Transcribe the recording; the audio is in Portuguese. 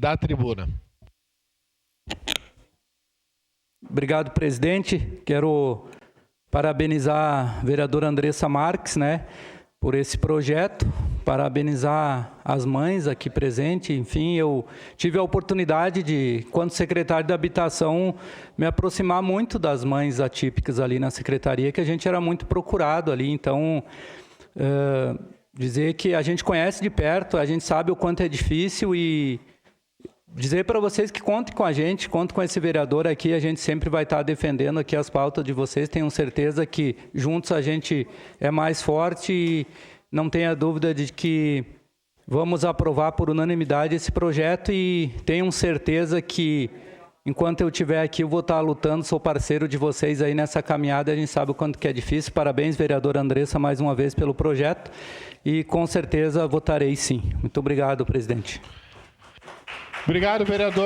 da tribuna. Obrigado, presidente. Quero parabenizar a vereadora Andressa Marques, né, por esse projeto, parabenizar as mães aqui presentes. Enfim, eu tive a oportunidade de, quando secretário de Habitação, me aproximar muito das mães atípicas ali na secretaria, que a gente era muito procurado ali. Então, dizer que a gente conhece de perto, a gente sabe o quanto é difícil e dizer para vocês que contem com a gente, contem com esse vereador aqui, a gente sempre vai estar defendendo aqui as pautas de vocês. Tenham certeza que juntos a gente é mais forte e não tenha dúvida de que vamos aprovar por unanimidade esse projeto e tenham certeza que enquanto eu estiver aqui eu vou estar lutando, sou parceiro de vocês aí nessa caminhada, a gente sabe o quanto que é difícil. Parabéns, vereadora Andressa, mais uma vez pelo projeto e com certeza votarei sim. Muito obrigado, presidente. Obrigado, vereador.